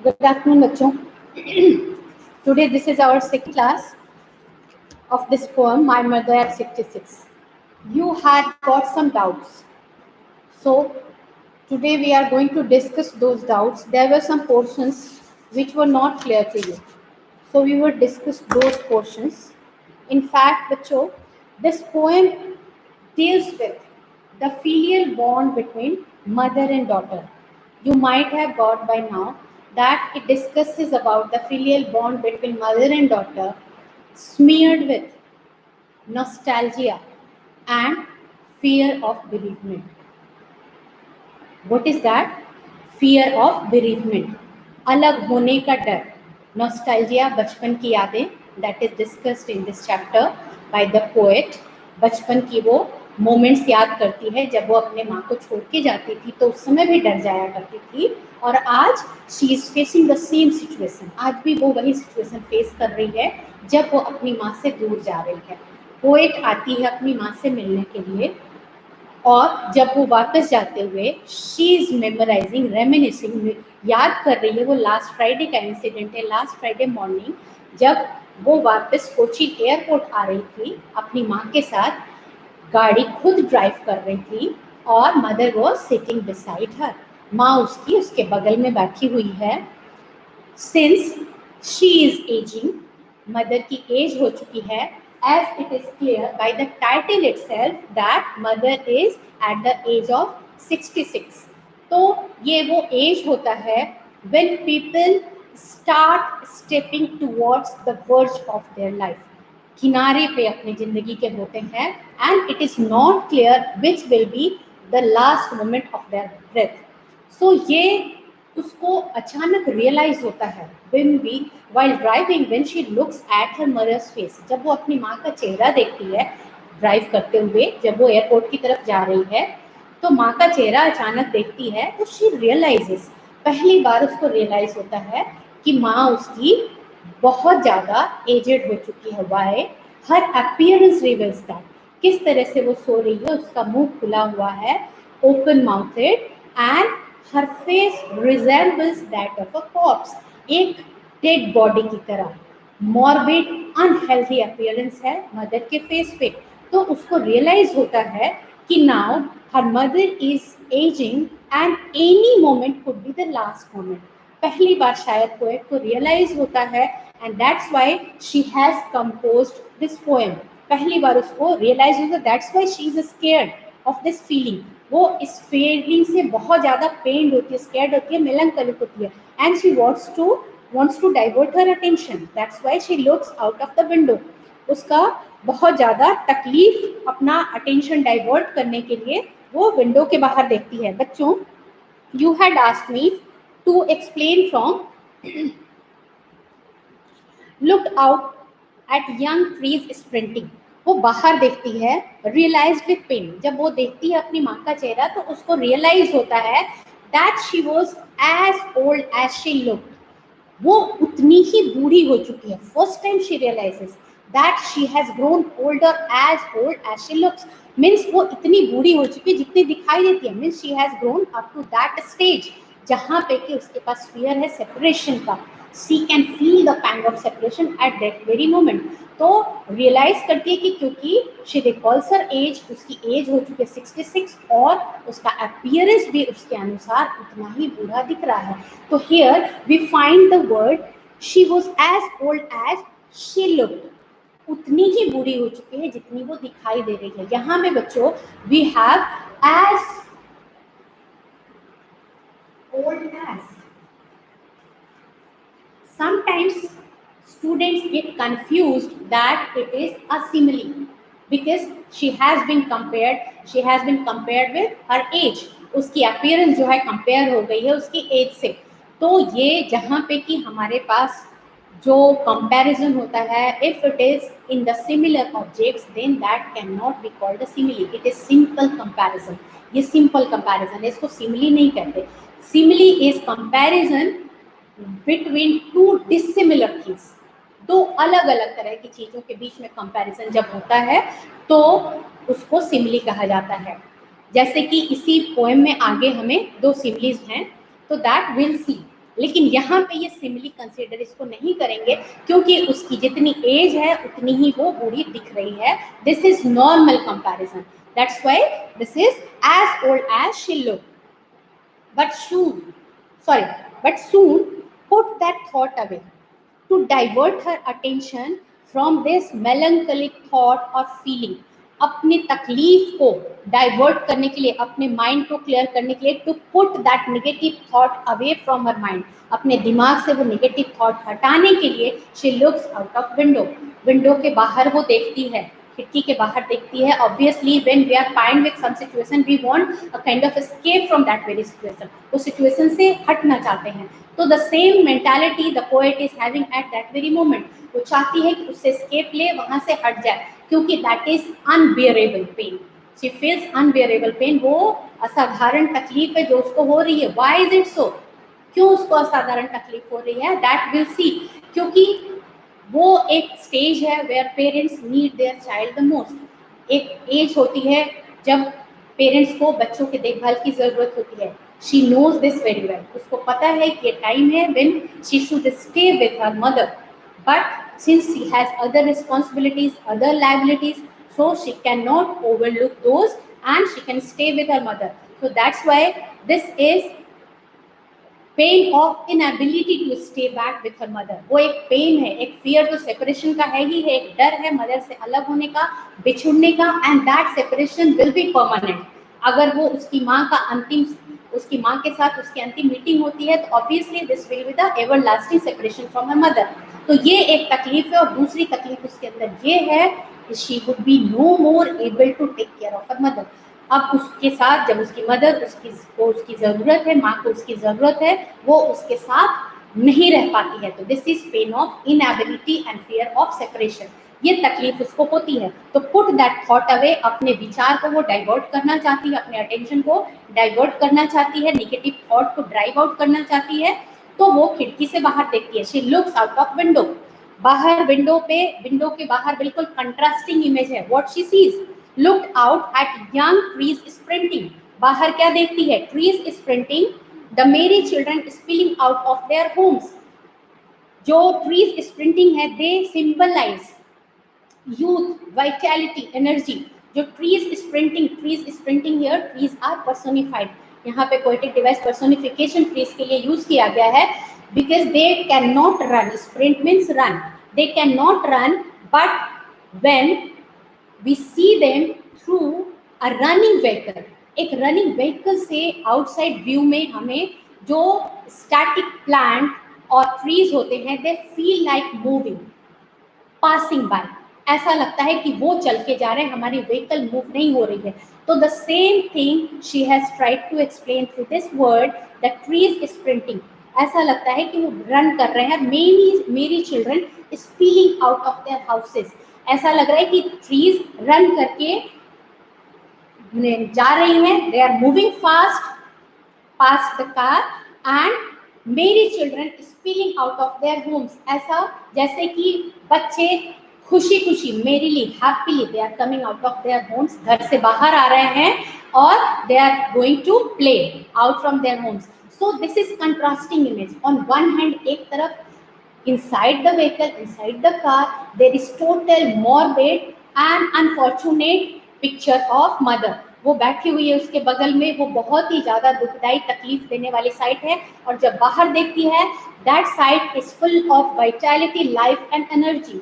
Good afternoon, bachcho. Today this is our second class of this poem, My Mother at 66. You had got some doubts. So today we are going to discuss those doubts. There were some portions which were not clear to you. So we will discuss those portions. In fact, bachcho, this poem deals with the filial bond between mother and daughter. You might have got by now that it discusses about the filial bond between mother and daughter smeared with nostalgia and fear of bereavement. What is that? Fear of bereavement. अलग होने का डर. Nostalgia, बचपन की यादें. That is discussed in this chapter by the poet. बचपन की वो मोमेंट्स याद करती है जब वो अपने माँ को छोड़ के जाती थी तो उस समय भी डर जाया करती थी और आज she is facing the same situation. आज भी वो वही सिचुएशन फेस कर रही है जब वो अपनी माँ से दूर जा रही है. पोएट आती है अपनी माँ से मिलने के लिए और जब वो वापस जाते हुए शी इज मेमोराइजिंग, रेमिनिसिंग, याद कर रही है. वो लास्ट फ्राइडे का इंसिडेंट है. लास्ट फ्राइडे मॉर्निंग जब वो वापस कोची एयरपोर्ट आ रही थी अपनी माँ के साथ, गाड़ी खुद ड्राइव कर रही थी और mother was sitting beside her. माँ उसकी उसके बगल में बैठी हुई है. Since she is ageing, mother की एज हो चुकी है, as it is clear by the title itself that mother is at the age of 66. तो ये वो एज होता है when people start stepping towards the verge of their life. किनारे पे अपनी जिंदगी के होते हैं and it is not clear which will be the last moment of their breath. So ये उसको अचानक रियलाइज होता है while driving when she looks at her mother's face. जब वो अपनी माँ का चेहरा देखती है ड्राइव करते हुए, जब वो एयरपोर्ट की तरफ जा रही है तो माँ का चेहरा अचानक देखती है तो she realizes, पहली बार उसको रियलाइज होता है कि माँ उसकी बहुत ज़्यादा एजेड हो चुकी है. Why? Her appearance reveals that. किस तरह से वो सो रही है, उसका मुंह खुला हुआ है, open mouthed, and her face resembles that of a corpse. एक डेड बॉडी की तरह मॉर्बिड अनहेल्दी अपीयरेंस है मदर के फेस पे. तो उसको रियलाइज होता है कि now her mother is ageing and any moment could be the last moment. पहली बार शायद पोएट को रियलाइज होता है and that's why she has composed this poem. पहली बार उसको रियलाइज होता है, that's why she is scared of this feeling. वो इस फीलिंग से बहुत ज़्यादा पेन्ड होती है, स्केयर्ड होती है, मेलंकोलिक होती है and she wants to divert her attention. That's why she looks out of the window. उसका बहुत ज़्यादा तकलीफ अपना अटेंशन डाइवर्ट करने के लिए वो विंडो के बाहर देखती है. बच्चों, you had asked me to explain from looked out at young trees sprinting. वो बाहर देखती है, रियलाइज विद पेन. जब वो देखती है अपनी माँ का चेहरा तो उसको रियलाइज होता है that she was as old as she looked. वो उतनी ही बूढ़ी हो चुकी है. First time she realises that she has grown older as old as she looks. Means वो इतनी बूढ़ी हो चुकी है जितनी दिखाई देती है. Means she has grown up to that stage जहाँ पे कि उसके पास फियर है सेपरेशन का. She can feel the pang of separation at that very moment. तो रियलाइज करती है कि क्योंकि शी रिकॉल्स हर एज, उसकी एज हो चुकी है 66 और उसका अपीयरेंस भी उसके अनुसार उतना ही बूढ़ा दिख रहा है. तो here we find the word she was as old as she looked. उतनी ही बूढ़ी हो चुकी है जितनी वो दिखाई दे रही है. यहाँ पे बच्चों we have as old as. Sometimes students get confused that it is a simile because she has been compared with her age. उसकी appearance जो है compare हो गई है उसकी age से. तो ये जहाँ पे कि हमारे पास जो comparison होता है, if it is in the similar objects then that cannot be called a simile. It is simple comparison. ये simple comparison है, इसको simile नहीं कहते. Simile is comparison between two dissimilar things. दो अलग अलग तरह की चीज़ों के बीच में कंपैरिजन जब होता है तो उसको सिमिली कहा जाता है. जैसे कि इसी पोएम में आगे हमें दो सिमिलीज हैं तो दैट विल सी. लेकिन यहाँ पे ये सिमिली कंसीडर इसको नहीं करेंगे क्योंकि उसकी जितनी एज है उतनी ही वो बूढ़ी दिख रही है. This is normal comparison. That's why this is as old as she look. But soon put that thought away to divert her attention from this melancholic thought or feeling. अपनी तकलीफ को डाइवर्ट करने के लिए, अपने माइंड को clear करने के लिए, to put that negative thought away from her mind. अपने दिमाग से वो नेगेटिव थॉट हटाने के लिए she looks out of window. Window के बाहर वो देखती है, खिड़की के बाहर देखती है. Obviously when we are find with some situation we want a kind of escape from that very situation. उस सिचुएशन से हटना चाहते हैं. तो the same mentality the poet is having at that very moment. वो चाहती है कि उससे एस्केप ले, वहां से हट जाए, क्योंकि that is unbearable pain. She feels unbearable pain. वो असाधारण तकलीफ है जो उसको हो रही है. Why is it so? क्यों उसको असाधारण तकलीफ हो रही है? That will see. क्योंकि वो एक स्टेज है where parents need their child the most. एक एज होती है जब पेरेंट्स को बच्चों के देखभाल की जरूरत होती है. She knows this very well. उसको पता है कि ये टाइम है when she should stay with her mother. But since she has other responsibilities, other liabilities, so she cannot overlook those and she can stay with her mother. So that's why this is pain of inability to stay back with her mother. वो एक pen है, एक fear तो separation का है ही है, एक डर है मदर से अलग होने का, बिछुड़ने का. And that separation will be permanent. अगर वो उसकी माँ के साथ उसकी अंतिम मीटिंग होती है तो obviously this will be the ever lasting separation from her mother. तो ये एक तकलीफ है. और दूसरी तकलीफ उसके अंदर ये है कि she would be no more able to take care of her mother. अब उसके साथ जब उसकी मदर उसकी ज़रूरत है, माँ को उसकी ज़रूरत है, वो उसके साथ नहीं रह पाती है. तो this is pain of inability and fear of separation. ये तकलीफ उसको होती है. तो पुट दैट थॉट अवे. अपने विचार को वो डाइवर्ट करना चाहती है, अपने अटेंशन को डाइवर्ट करना चाहती है, नेगेटिव थॉट को ड्राइव आउट करना चाहती है. तो वो खिड़की से बाहर देखती है. She looks out of window. बाहर विंडो के बाहर बिल्कुल कंट्रास्टिंग इमेज है. What she sees? Looked out at young trees sprinting. बाहर क्या देखती है? Trees sprinting, the merry children spilling out of their homes. जो trees sprinting है, they symbolize youth, vitality, energy. जो trees sprinting here, trees are personified. यहाँ पे poetic device personification trees के लिए use किया गया है because they cannot run. Sprint means run. They cannot run, but when we see them through a running vehicle. एक running vehicle से outside view में हमें जो स्टैटिक प्लांट और ट्रीज होते हैं, they feel like moving, passing by. ऐसा लगता है कि वो चल के जा रहे हैं, हमारी व्हीकल मूव नहीं हो रही है. तो the same thing she has tried to explain through this word, the trees sprinting. ऐसा लगता है कि वो रन कर रहे हैं. मेरी children spilling out of their houses. ऐसा लग रहा है कि ट्रीज रन करके जा रही हैं. They are moving fast past the car and merry children spilling out of their homes. ऐसा जैसे कि बच्चे खुशी खुशी, merrily, happily they are coming out of their homes. घर से बाहर आ रहे हैं और they are going to play out from their homes. So this is contrasting image. On one hand एक तरफ inside the vehicle, inside the car, there is total morbid and unfortunate picture of mother. वो बैठी हुई है उसके बगल में, वो बहुत ही ज़्यादा दुखदाई तकलीफ देने वाली साइट है. और जब बाहर देखती है, that site is full of vitality, life and energy.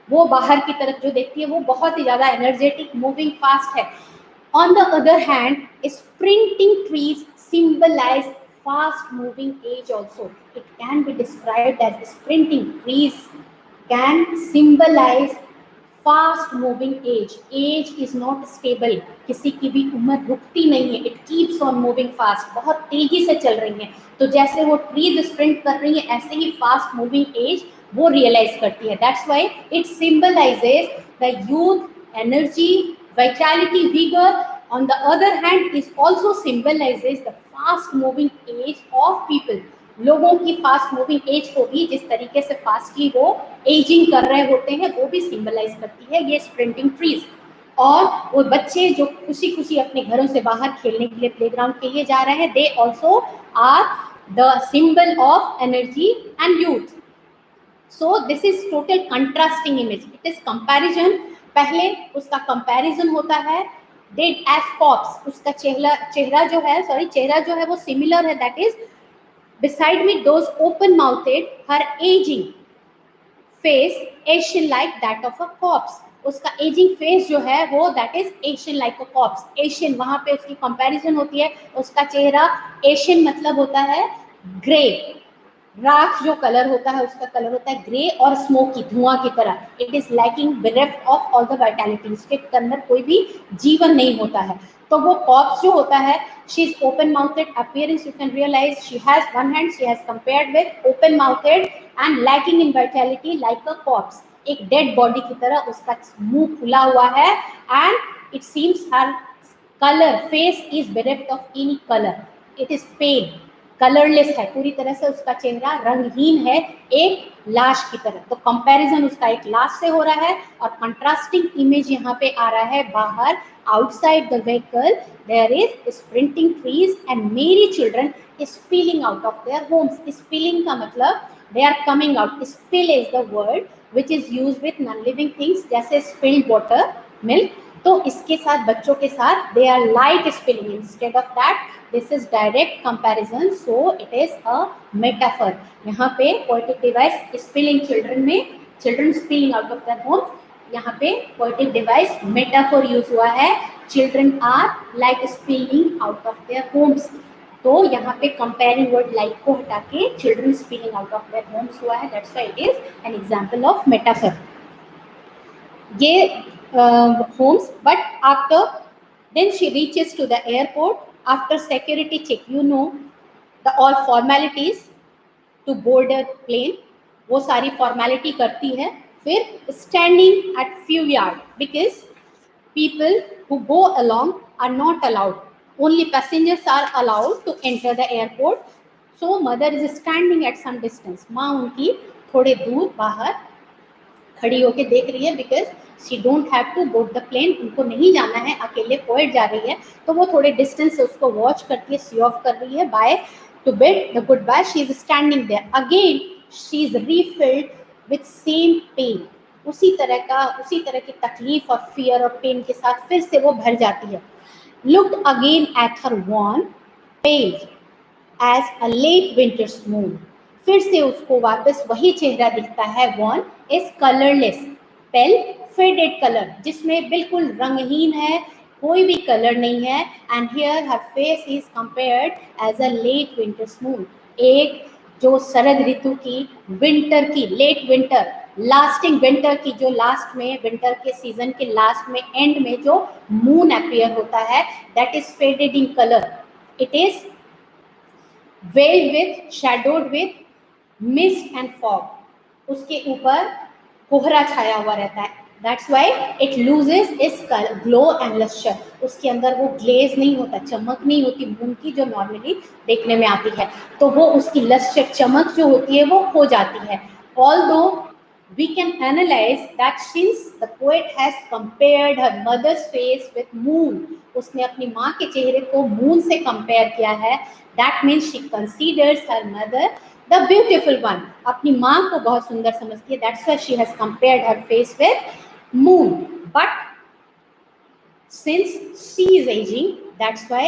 वो बाहर की तरफ जो देखती है वो बहुत ही ज़्यादा एनर्जेटिक, मूविंग फास्ट है. On the other hand, sprinting trees symbolize fast moving age also. It can be described as sprinting trees can symbolize fast moving age. Age is not stable. किसी की भी उम्र रुकती नहीं है. It keeps on moving fast. बहुत तेजी से चल रही है. तो जैसे वो trees sprint कर रही है, ऐसे ही fast moving age वो realize करती है. That's why it symbolizes the youth, energy, vitality, vigor. On the other hand, it also symbolizes the fast moving age of people. लोगों की फास्ट मूविंग एज को भी जिस तरीके से फास्टली वो एजिंग कर रहे होते हैं, वो भी सिंबलाइज करती है ये स्प्रिंटिंग ट्रीज. और वो बच्चे जो खुशी खुशी अपने घरों से बाहर खेलने के लिए, प्लेग्राउंड के लिए जा रहे हैं, they also are the symbol of energy and youth. So this is total contrasting image. It is comparison. पहले उसका comparison होता है dead as corpse, उसका चेहरा जो है चेहरा जो है वो similar है, that is beside me those open mouthed, her aging face Asian like that of a corpse. उसका एजिंग फेस जो है वो that is Asian like a cops. Asian वहां पे उसकी कंपैरिजन होती है. उसका चेहरा एशियन मतलब होता है ग्रे, राख जो कलर होता है उसका कलर होता है ग्रे और स्मोकी, धुआं की तरह. It is lacking bereft of all the vitality. उसके अंदर कोई भी जीवन नहीं होता है. तो वो कॉप्स जो होता है, she is open mouthed appearance. You can realise she has one hand, she has compared with open mouthed and lacking in vitality like a corpse. एक डेड बॉडी की तरह उसका मुंह खुला हुआ है. And it seems her colour face is bereft of any colour. It is pale, colourless है पूरी तरह से. उसका चेहरा रंगहीन है, एक लाश की तरह. तो कंपैरिजन उसका एक लाश से हो रहा है. और कंट्रास्टिंग इमेज यहाँ पे आ रहा है बाहर. Outside the vehicle there is sprinting trees and merry children spilling out of their homes. Spilling का मतलब they are coming out. Spill is the word which is use with non living things, जैसे spilled water, milk. तो इसके साथ बच्चों के साथ they are like spilling. Instead of that this is direct comparison, so it is a metaphor. यहाँ पे poetic device spilling children में children spilling out of their homes, यहाँ पे poetic device metaphor use हुआ है. children are like spilling out of their homes. तो यहाँ पे comparing word like को हटा के children spilling out of their homes हुआ है. that's why it is an example of metaphor. ये homes, but after then she reaches to the airport. After security check, you know the all formalities to board a plane, वो सारी formality करती है. फिर standing at few yard because people who go along are not allowed. Only passengers are allowed to enter the airport. So mother is standing at some distance. माँ उनकी थोड़े दूर बाहर खड़ी होके देख रही है. Because she don't have to board the plane. उनको नहीं जाना है, अकेले पोएट जा रही है. तो वो थोड़े डिस्टेंस से उसको वॉच करती है, सी ऑफ कर रही है. Bye to bid the good bye she is standing there. Again she is refilled with same pain. उसी तरह की तकलीफ और फियर और पेन के साथ फिर से वो भर जाती है. Looked again at her wan pale as a late winter's moon. फिर से उसको वापस वही चेहरा दिखता है. Wan is colourless, pale faded colour, जिसमें बिल्कुल रंगहीन है, कोई भी कलर नहीं है. And here her face is compared as a late winter's moon. एक जो शरद ऋतु की, विंटर की, लेट विंटर, लास्टिंग विंटर की, जो लास्ट में विंटर के सीजन के लास्ट में एंड में जो मून अपीयर होता है, that is faded in colour. It is veiled with, shadowed with mist and fog. उसके ऊपर कोहरा छाया हुआ रहता है. That's why it loses its glow and luster. उसके अंदर वो ग्लेज नहीं होता, चमक नहीं होती मून की जो नॉर्मली देखने में आती है. तो वो उसकी लस्टर, चमक जो होती है वो खो जाती है. Although we can analyze that since the poet has compared her mother's face with moon, उसने अपनी माँ के चेहरे को मून से कंपेयर किया है. That means she considers her mother the beautiful one. अपनी माँ को बहुत सुंदर समझती है. That's why she has compared her face with moon. But since she is aging, that's why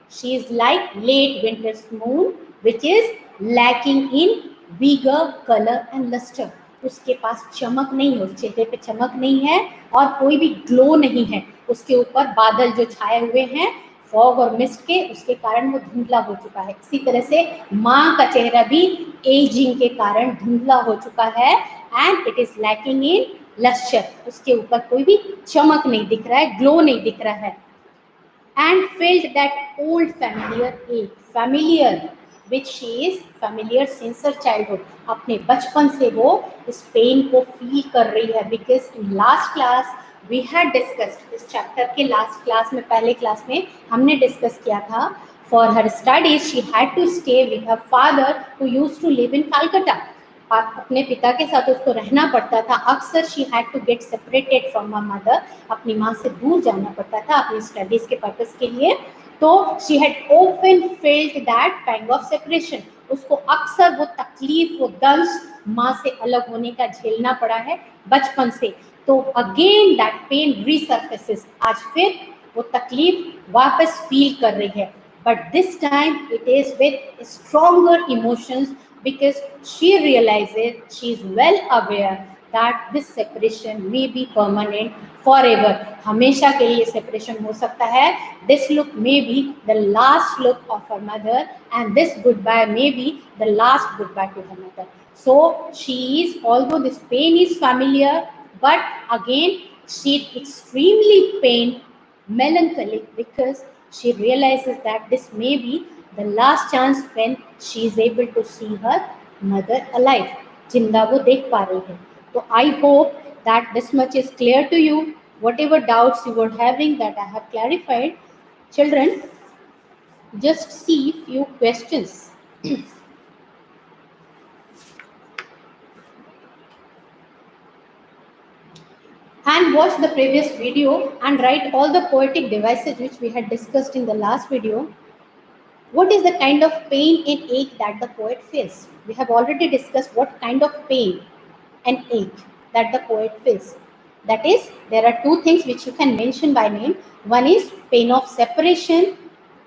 she is like late winter's moon, which is lacking in vigor, color and luster. उसके पास चमक नहीं है, उस चेहरे पे चमक नहीं है और कोई भी ग्लो नहीं है. उसके ऊपर बादल जो छाए हुए हैं फॉग और मिस्ट के, उसके कारण वो धुंधला हो चुका है. इसी तरह से माँ का चेहरा भी एजिंग के कारण धुंधला हो चुका है. And it is lacking in lustre. उसके ऊपर कोई भी चमक नहीं दिख रहा है, ग्लो नहीं दिख रहा है. And felt that old familiar ache, familiar which she is familiar since her childhood. अपने बचपन से वो इस पेन को फील कर रही है. Because in last class we had discussed, इस चैप्टर के लास्ट क्लास में, पहले क्लास में हमने डिस्कस किया था. For her studies she had to stay with her father who used to live in Calcutta. अपने पिता के साथ उसको रहना पड़ता था. अक्सर she had to get separated from her mother. अपनी माँ से दूर जाना पड़ता था अपनी स्टडीज के पर्पस के लिए. तो she had often felt that pang of separation. उसको अक्सर वो तकलीफ, वो दर्द माँ से अलग होने का झेलना पड़ा है बचपन से. तो अगेन दैट पेन रिसर्फेसेस. आज फिर वो तकलीफ वापस फील कर रही है, but this time it is with stronger emotions because she realizes, she is well aware that this separation may be permanent forever. हमेशा के लिए separation हो सकता है. This look may be the last look of her mother and this goodbye may be the last goodbye to her mother. So she is, although this pain is familiar, but again she is extremely pained, melancholic, because she realizes that this may be the last chance when she is able to see her mother alive. जिंदा वो देख पा रही है. तो I hope that this much is clear to you. Whatever doubts you were having, that I have clarified. Children, just see few questions. And watch the previous video and write all the poetic devices which we had discussed in the last video. What is the kind of pain and ache that the poet feels? We have already discussed what kind of pain and ache that the poet feels. That is, there are two things which you can mention by name. One is pain of separation.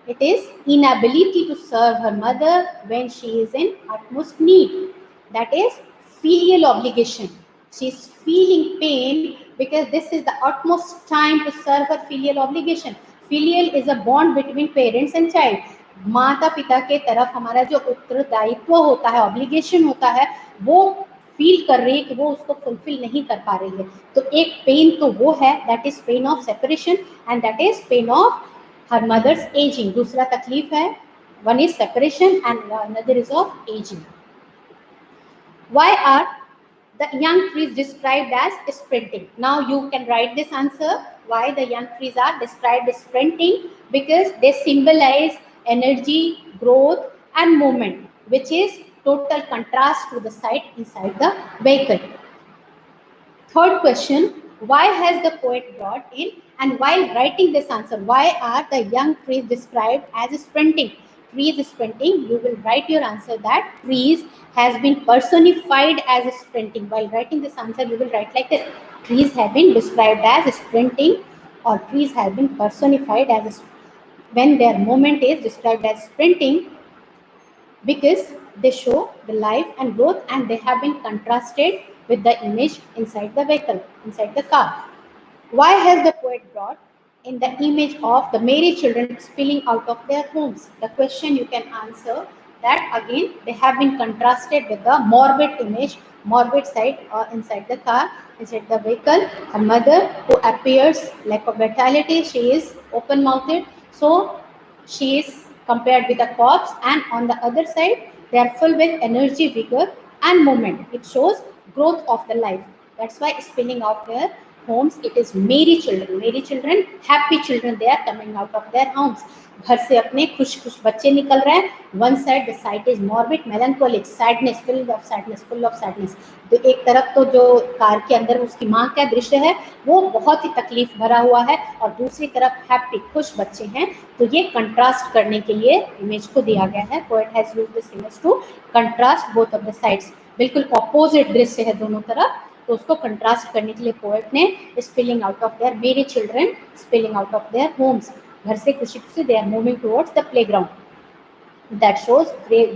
It is inability to serve her mother when she is in utmost need. That is filial obligation. She is feeling pain because this is the utmost time to serve her filial obligation. Filial is a bond between parents and child. माता पिता के तरफ हमारा जो उत्तरदायित्व होता है, obligation होता है, वो फील कर रही है कि वो उसको फुलफिल नहीं कर पा रही है. तो एक पेन तो वो है, that is pain of separation and that is pain of her mother's ageing. दूसरा तकलीफ है, one is separation and another is of ageing. Why are the young trees described as sprinting? Now you can write this answer. Why the young trees are described as sprinting? Because they symbolize energy, growth and movement, which is total contrast to the sight inside the vehicle. Third question, why has the poet brought in, and while writing this answer, why are the young trees described as sprinting? Trees sprinting, you will write your answer that trees has been personified as sprinting. While writing this answer, you will write like this: trees have been described as sprinting, or trees have been personified as, when their movement is described as sprinting, because they show the life and growth and they have been contrasted with the image inside the vehicle, inside the car. Why has the poet brought in the image of the merry children spilling out of their homes? The question you can answer that again, they have been contrasted with the morbid image, morbid side inside the car, inside the vehicle. A mother who appears lack of vitality, she is open mouthed, so she is compared with a corpse, and on the other side they are full with energy, vigor and movement. It shows growth of the life. That's why spilling out their homes, it is merry children, happy children, they are coming out of their homes. घर से अपने खुश खुश बच्चे निकल रहे हैं. One side the side is morbid, melancholic, sadness, full of sadness. तो एक तरफ तो जो कार के अंदर उसकी माँ का दृश्य है वो बहुत ही तकलीफ भरा हुआ है, और दूसरी तरफ हैप्पी खुश बच्चे हैं. तो ये कंट्रास्ट करने के लिए इमेज को दिया गया है. Poet has used this image to contrast both of the sides. बिल्कुल ऑपोजिट दृश्य है दोनों तरफ, तो उसको कंट्रास्ट करने के लिए पोएट ने spilling out of their merry children, spilling out of their homes, घर से खुशी खुशी they are moving towards the playground. That shows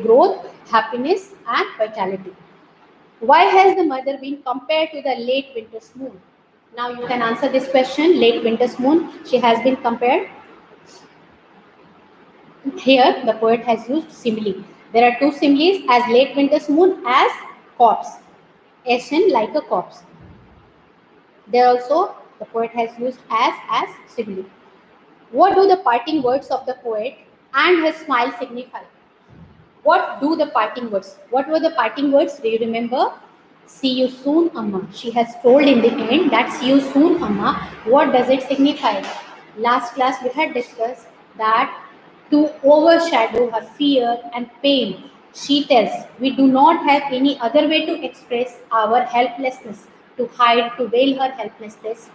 growth, happiness and vitality. Why has the mother been compared to the late winter's moon? Now you can answer this question. Late winter's moon, she has been compared. Here the poet has used simile. There are two similes, as late winter's moon as corpse, as in like a corpse. There also the poet has used as simile. What do the parting words of the poet and his smile signify? What do the parting words? What were the parting words? Do you remember? See you soon, Amma. She has told in the end that see you soon, Amma. What does it signify? Last class we had discussed that to overshadow her fear and pain, she tells we do not have any other way to express our helplessness, to hide, to veil her helplessness.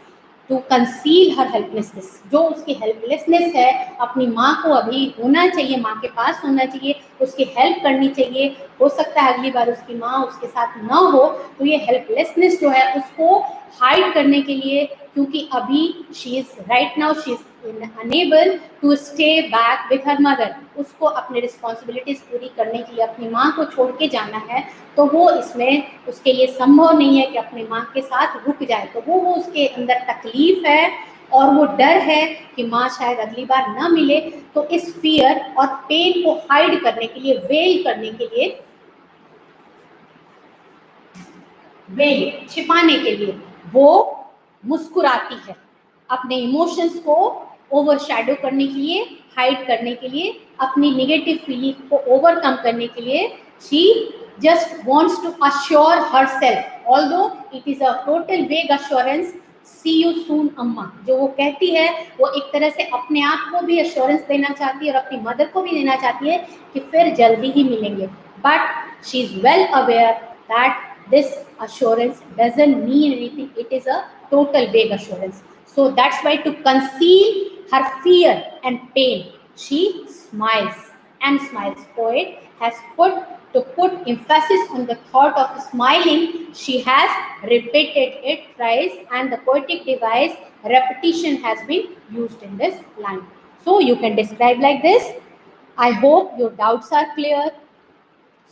To conceal her helplessness, जो उसकी helplessness है अपनी माँ को अभी होना चाहिए, माँ के पास होना चाहिए, उसकी हेल्प करनी चाहिए। हो सकता है अगली बार उसकी माँ उसके साथ ना हो, तो ये हेल्पलेसनेस जो है उसको हाइड करने के लिए, क्योंकि अभी she is right now she is unable to stay back with her mother, उसको अपने रिस्पॉन्सिबिलिटीज पूरी करने के लिए अपनी माँ को छोड़ के जाना है, तो वो इसमें उसके लिए संभव नहीं है कि अपनी माँ के साथ रुक जाए। तो वो उसके अंदर तकलीफ है और वो डर है कि माँ शायद अगली बार ना मिले। तो इस फियर और पेन को हाइड करने के लिए, वेल करने के लिए, वेल छिपाने के लिए वो मुस्कुराती है, अपने इमोशंस को ओवरशैडो करने के लिए, हाइड करने के लिए, अपनी नेगेटिव फीलिंग को ओवरकम करने के लिए। She just wants to assure herself, although it is a total vague assurance, see you soon अम्मा, जो वो कहती है वो एक तरह से अपने आप को भी अश्योरेंस देना चाहती है और अपनी मदर को भी देना चाहती है कि फिर जल्दी ही मिलेंगे। But she is well aware that this assurance doesn't mean anything, it is a total vague assurance. So that's why to conceal her fear and pain, she smiles and smiles. Poet has to put emphasis on the thought of smiling, she has repeated it thrice, and the poetic device repetition has been used in this line. So you can describe like this. I hope your doubts are clear.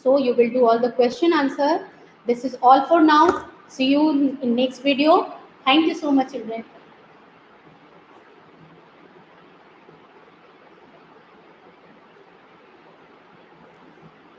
So you will do all the question answer. This is all for now. See you in next video. Thank you so much, children.